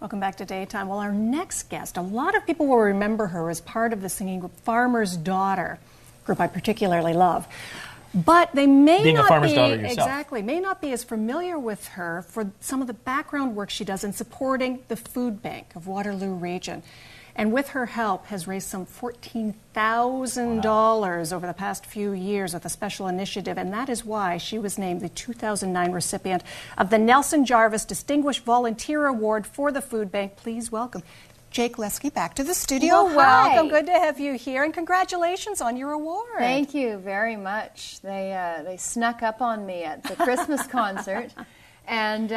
Welcome back to Daytime. Well, our next guest, a lot of people will remember her as part of the singing group Farmer's Daughter, a group I particularly love. But they may Being not a farmer's be, daughter yourself. exactly, may not be as familiar with her for some of the background work she does in supporting the food bank of Waterloo Region. And with her help has raised some $14,000 over the past few years with a special initiative, and that is why she was named the 2009 recipient of the Nelson Jarvis Distinguished Volunteer Award for the Food Bank. Please welcome Jake Leske back to the studio. Well, hi. Welcome. Good to have you here, and congratulations on your award. Thank you very much. They snuck up on me at the Christmas concert. And,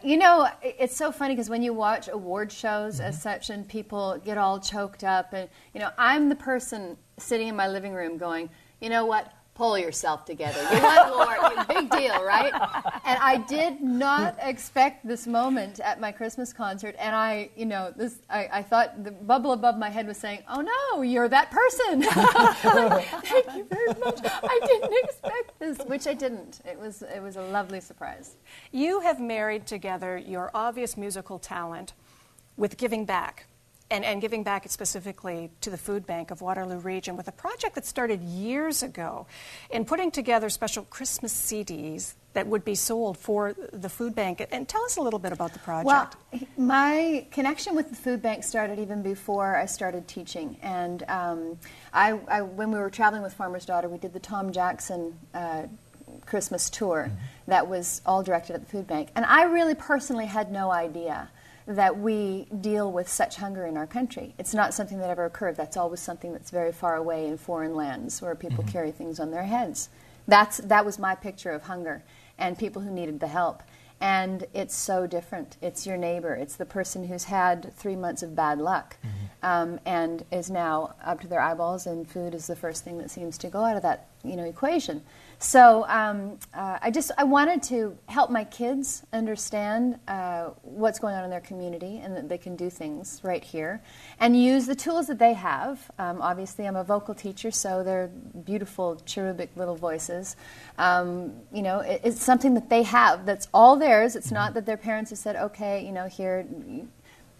you know, it's so funny because when you watch award shows as such and people get all choked up and, you know, I'm the person sitting in my living room going, you know what, pull yourself together. You won more, big deal, right? And I did not expect this moment at my Christmas concert. And I thought the bubble above my head was saying, oh no, you're that person. Thank you very much. I didn't expect this, which I didn't. It was a lovely surprise. You have married together your obvious musical talent with giving back. And giving back specifically to the food bank of Waterloo Region with a project that started years ago in putting together special Christmas CDs that would be sold for the food bank. And tell us a little bit about the project. Well, my connection with the food bank started even before I started teaching. And when we were traveling with Farmer's Daughter, we did the Tom Jackson Christmas tour that was all directed at the food bank. And I really personally had no idea that we deal with such hunger in our country. It's not something that ever occurred. That's always something that's very far away in foreign lands where people carry things on their heads. That was my picture of hunger and people who needed the help. And it's so different. It's your neighbor. It's the person who's had 3 months of bad luck and is now up to their eyeballs, and food is the first thing that seems to go out of that equation. So I wanted to help my kids understand what's going on in their community and that they can do things right here and use the tools that they have. Obviously, I'm a vocal teacher, so they're beautiful, cherubic little voices. It's something that they have that's all theirs. It's not that their parents have said, okay, here.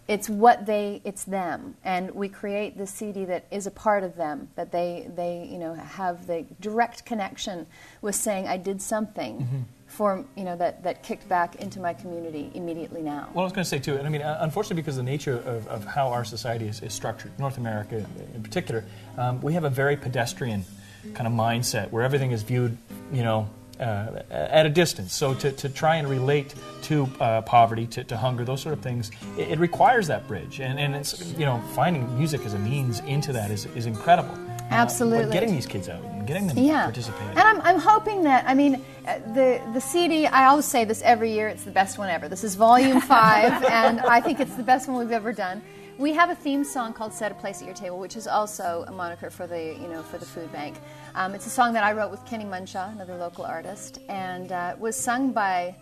It's it's them, and we create this CD that is a part of them, that they have the direct connection with saying, I did something for, that kicked back into my community immediately now. Well, I was going to say, too, and I mean, unfortunately, because of the nature of how our society is structured, North America in particular, we have a very pedestrian kind of mindset where everything is viewed, at a distance. So to try and relate to poverty, to hunger, those sort of things, it requires that bridge. And it's, finding music as a means into that is incredible. Absolutely. But getting these kids out and getting them to participate. And I'm hoping that, the CD, I always say this every year, it's the best one ever. This is Volume 5, and I think it's the best one we've ever done. We have a theme song called Set a Place at Your Table, which is also a moniker for the, for the food bank. It's a song that I wrote with Kenny Munshaw, another local artist, and it was sung by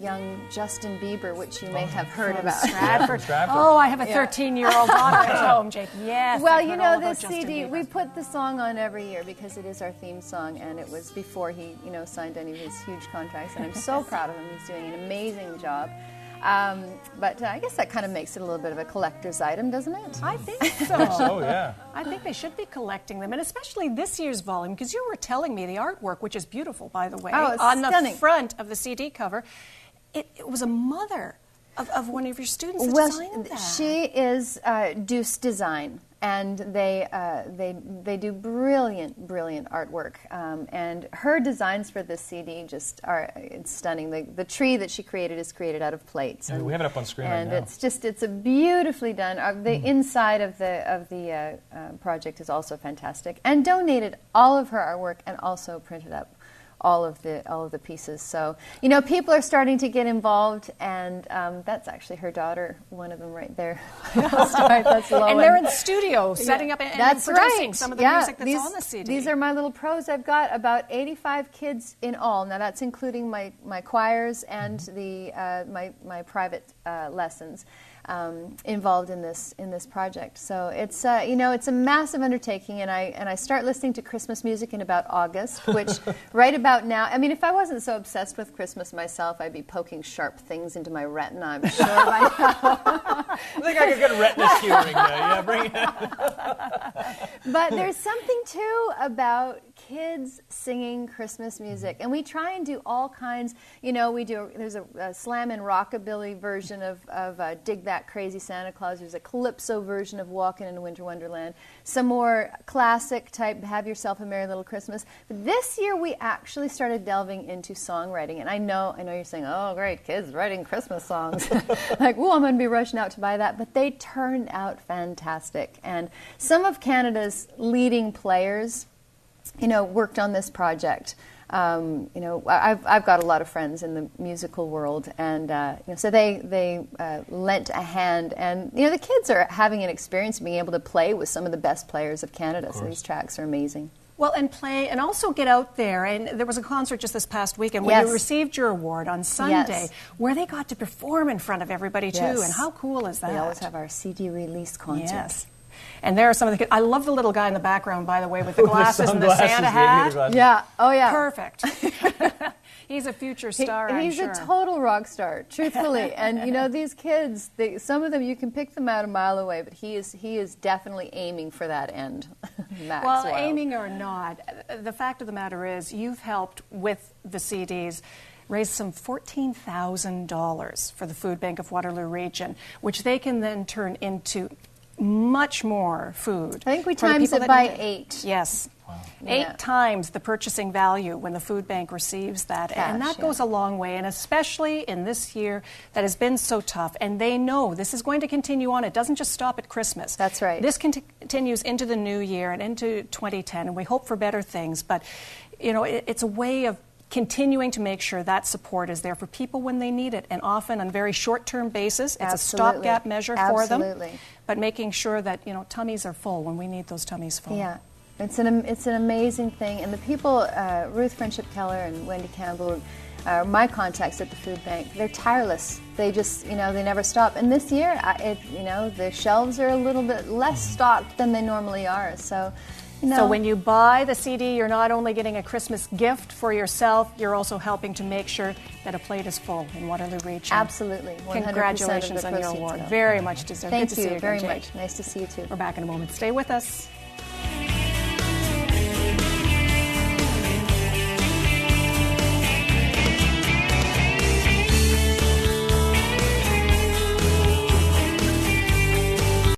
young Justin Bieber, which you may have heard about. Stratford. Oh, I have a 13-year-old daughter at home, Jake. Yes. Well, this CD, we put the song on every year because it is our theme song, and it was before he, signed any of his huge contracts, and I'm so proud of him. He's doing an amazing job. But I guess that kind of makes it a little bit of a collector's item, doesn't it? I think so. Oh, yeah. I think they should be collecting them, and especially this year's volume, because you were telling me the artwork, which is beautiful, by the way, on stunning. The front of the CD cover, it was a mother of one of your students that designed that. She is Deuce Design, and they do brilliant artwork. And her designs for this CD it's stunning. The tree that she created is created out of plates. And we have it up on screen right now. And it's a beautifully done. The inside of the project is also fantastic. And donated all of her artwork and also printed up all of the pieces. So, people are starting to get involved, and that's actually her daughter, one of them right there. That's Lowen. And they're in the studio setting up and producing some of the music that's on the CD. These are my little pros. I've got about 85 kids in all. Now that's including my choirs and my private lessons. involved in this project. So it's it's a massive undertaking, and I start listening to Christmas music in about August, which right about now, I mean, if I wasn't so obsessed with Christmas myself, I'd be poking sharp things into my retina, I'm sure by now. I think I could get retina curing there. Yeah, bring it. But there's something too about kids singing Christmas music, and we try and do all kinds. There's a slam and rockabilly version of Dig That Crazy Santa Claus. There's a calypso version of Walking in a Winter Wonderland. Some more classic type, Have Yourself a Merry Little Christmas. But this year we actually started delving into songwriting, and I know you're saying, oh great, kids writing Christmas songs. Like, I'm going to be rushing out to buy that, but they turned out fantastic. And some of Canada's leading players worked on this project. I've got a lot of friends in the musical world, and so they lent a hand, and the kids are having an experience being able to play with some of the best players of Canada. So these tracks are amazing. Well, and play, and also get out there. And there was a concert just this past weekend when you received your award on Sunday, where they got to perform in front of everybody too. And how cool is that? We always have our CD release concert. Yes. And there are some of the kids. I love the little guy in the background, by the way, with the glasses and the Santa hat. Yeah. Oh, yeah. Perfect. He's a future star, I'm sure. He's a total rock star, truthfully. And, these kids, some of them, you can pick them out a mile away, but he is definitely aiming for that end. Max Wild. Aiming or not, the fact of the matter is you've helped with the CDs raise some $14,000 for the Food Bank of Waterloo Region, which they can then turn into much more food. I think we times it by 8. Yes. Wow. 8 times the purchasing value when the food bank receives that. Cash, and that goes a long way, and especially in this year that has been so tough. And they know this is going to continue on. It doesn't just stop at Christmas. That's right. This continues into the new year and into 2010, and we hope for better things. But, it's a way of continuing to make sure that support is there for people when they need it, and often on a very short-term basis. It's a stopgap measure for them. Absolutely. But making sure that, tummies are full when we need those tummies full. Yeah. It's an amazing thing. And the people, Ruth Friendship Keller and Wendy Campbell, my contacts at the food bank, they're tireless. They just, they never stop. And this year, the shelves are a little bit less stocked than they normally are. So, So when you buy the CD, you're not only getting a Christmas gift for yourself, you're also helping to make sure that a plate is full in Waterloo Region. Absolutely. 100% Congratulations on your award. Very much deserved. Thank Good to see you very again, much. Jake. Nice to see you too. We're back in a moment. Stay with us.